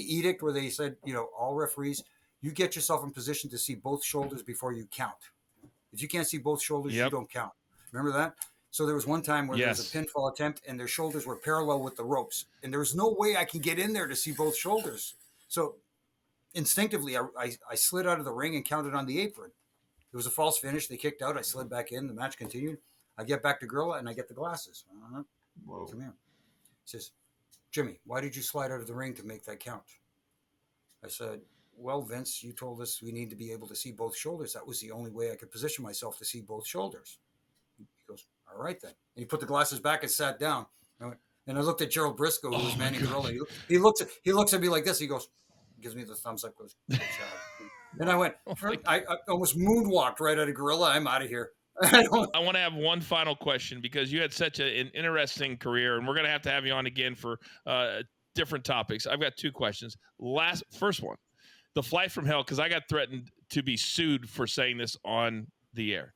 edict where they said, you know, all referees, you get yourself in position to see both shoulders before you count. If you can't see both shoulders, you don't count. Remember that? So there was one time where there was a pinfall attempt and their shoulders were parallel with the ropes. And there was no way I can get in there to see both shoulders. So instinctively, I slid out of the ring and counted on the apron. It was a false finish. They kicked out. I slid back in. The match continued. I get back to Gorilla and I get the glasses. Whoa. Come here. He says, Jimmy, why did you slide out of the ring to make that count? I said, well, Vince, you told us we need to be able to see both shoulders. That was the only way I could position myself to see both shoulders. He goes, all right then. And he put the glasses back and sat down. And I looked at Gerald Briscoe, who was manning Gorilla. He looks at me like this. He goes, gives me the thumbs up. Goes, good job. And I went, I almost moonwalked right out of Gorilla. I'm out of here. I want to have one final question because you had such an interesting career, and we're going to have you on again for different topics. I've got two questions. First one, the flight from hell, because I got threatened to be sued for saying this on the air.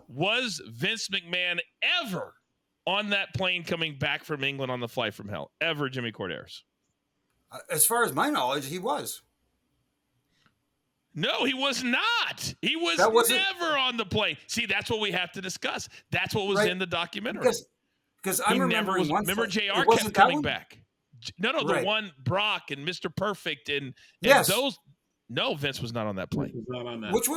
Was Vince McMahon ever on that plane coming back from England on the flight from hell? Ever, Jimmy Korderas? As far as my knowledge, he was. No, he was not. He was never on the plane. See, that's what we have to discuss. That's what was in the documentary. Because I remember remember JR kept coming back. No, the one Brock and Mr. Perfect and those. No, Vince was not on that plane. Not on that. Which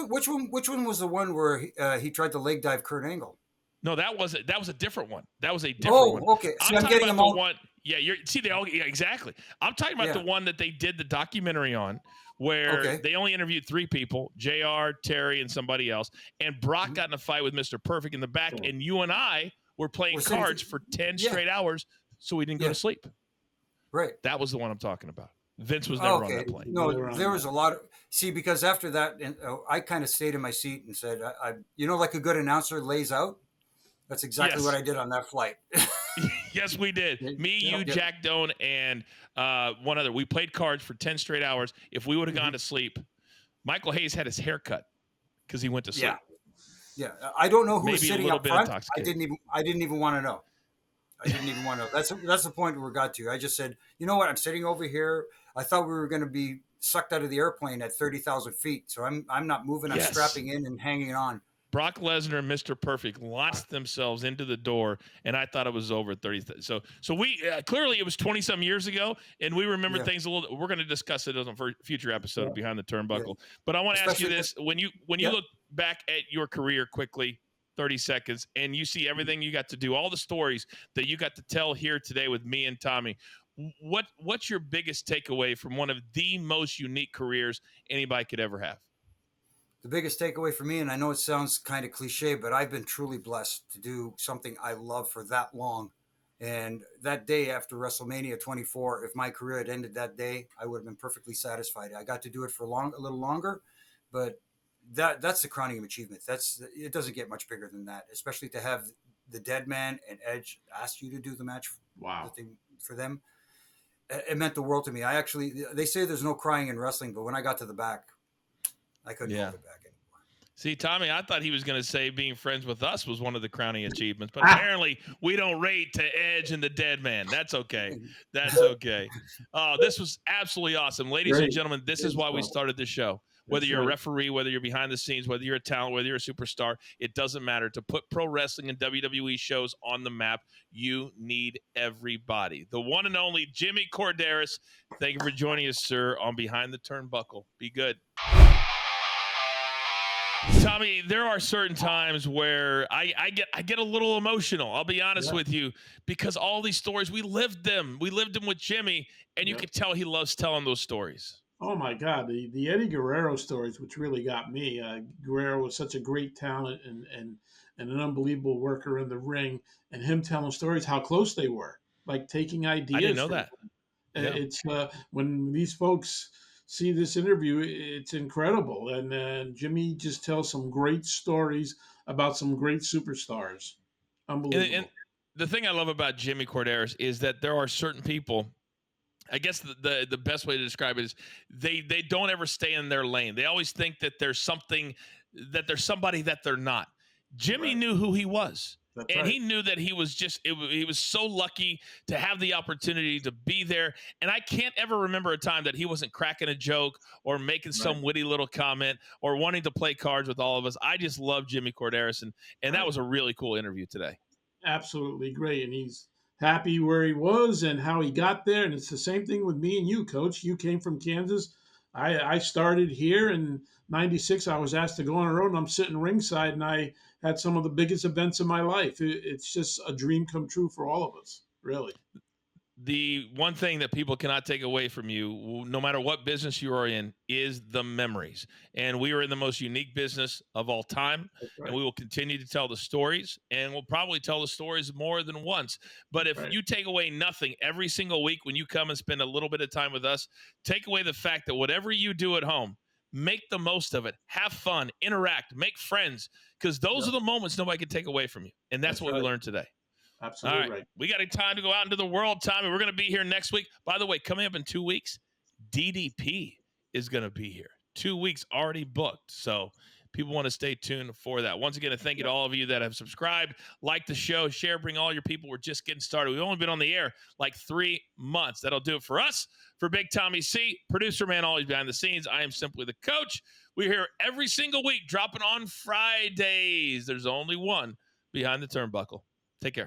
one was the one where he tried to leg dive Kurt Angle? No, that was a different one. That was a different one. Oh, okay. See, I'm getting them all. One. Yeah, exactly. I'm talking about the one that they did the documentary on, where they only interviewed 3 people: JR, Terry, and somebody else. And Brock got in a fight with Mr. Perfect in the back, and you and I were playing cards for 10 straight hours, so we didn't go to sleep. Right. That was the one I'm talking about. Vince was never on that plane. No, there was a lot of because after that, I kind of stayed in my seat and said, "I like a good announcer lays out." That's exactly what I did on that flight. Yes, we did. Me, you, Jack Doan, and one other. We played cards for 10 straight hours. If we would have gone to sleep, Michael Hayes had his hair cut because he went to sleep. Yeah. I don't know who was sitting up front. I didn't even want to know. I didn't even want to know. That's the point where we got to. I just said, you know what? I'm sitting over here. I thought we were going to be sucked out of the airplane at 30,000 feet. So I'm not moving. I'm strapping in and hanging on. Brock Lesnar and Mr. Perfect launched themselves into the door, and I thought it was over at 30. So we clearly it was 20-some years ago, and we remember things a little. We're going to discuss it on a future episode of Behind the Turnbuckle. But I want to ask you this: when you look back at your career quickly, 30 seconds, and you see everything you got to do, all the stories that you got to tell here today with me and Tommy, what's your biggest takeaway from one of the most unique careers anybody could ever have? The biggest takeaway for me, and I know it sounds kind of cliche, but I've been truly blessed to do something I love for that long. And that day after WrestleMania 24, if my career had ended that day, I would have been perfectly satisfied. I got to do it for a little longer, but that's the crowning achievement. It doesn't get much bigger than that, especially to have the Dead Man and Edge ask you to do the match for them. It meant the world to me. They say there's no crying in wrestling, but when I got to the back, I couldn't hold it back anymore. See, Tommy, I thought he was going to say being friends with us was one of the crowning achievements, but apparently we don't rate to Edge and the Dead Man. That's okay. That's okay. This was absolutely awesome. Ladies and gentlemen, this is why we started this show. Whether you're a referee, whether you're behind the scenes, whether you're a talent, whether you're a superstar, it doesn't matter. To put pro wrestling and WWE shows on the map, you need everybody. The one and only Jimmy Korderas. Thank you for joining us, sir, on Behind the Turnbuckle. Be good. Tommy, there are certain times where I get a little emotional. I'll be honest with you, because all these stories, we lived them. We lived them with Jimmy, and you could tell he loves telling those stories. Oh my God, the Eddie Guerrero stories, which really got me. Guerrero was such a great talent and an unbelievable worker in the ring, and him telling stories how close they were, like taking ideas. I didn't know that. It's when these folks see this interview, it's incredible, and Jimmy just tells some great stories about some great superstars. Unbelievable. And the thing I love about Jimmy Korderas is that there are certain people. I guess the best way to describe it is they don't ever stay in their lane. They always think that there's somebody that they're not. Jimmy knew who he was. He knew that he was he was so lucky to have the opportunity to be there. And I can't ever remember a time that he wasn't cracking a joke or making some witty little comment or wanting to play cards with all of us. I just love Jimmy Korderas, and that was a really cool interview today. Absolutely great. And he's happy where he was and how he got there. And it's the same thing with me and you, Coach. You came from Kansas. I started here in '96. I was asked to go on the road, and I'm sitting ringside, and I had some of the biggest events of my life. It's just a dream come true for all of us, really. The one thing that people cannot take away from you, no matter what business you are in, is the memories. And we are in the most unique business of all time. That's right. And we will continue to tell the stories, and we'll probably tell the stories more than once. But if Right. you take away nothing every single week when you come and spend a little bit of time with us, take away the fact that whatever you do at home, make the most of it. Have fun, interact, make friends, because those are the moments nobody can take away from you. And that's what we learned today. Absolutely All right. right. We got time to go out into the world, Tommy. We're going to be here next week. By the way, coming up in 2 weeks, DDP is going to be here. 2 weeks already booked. So people want to stay tuned for that. Once again, a thank you to all of you that have subscribed, like the show, share, bring all your people. We're just getting started. We've only been on the air like 3 months. That'll do it for us. For Big Tommy C, producer man, always behind the scenes, I am simply the coach. We're here every single week, dropping on Fridays. There's only one Behind the Turnbuckle. Take care.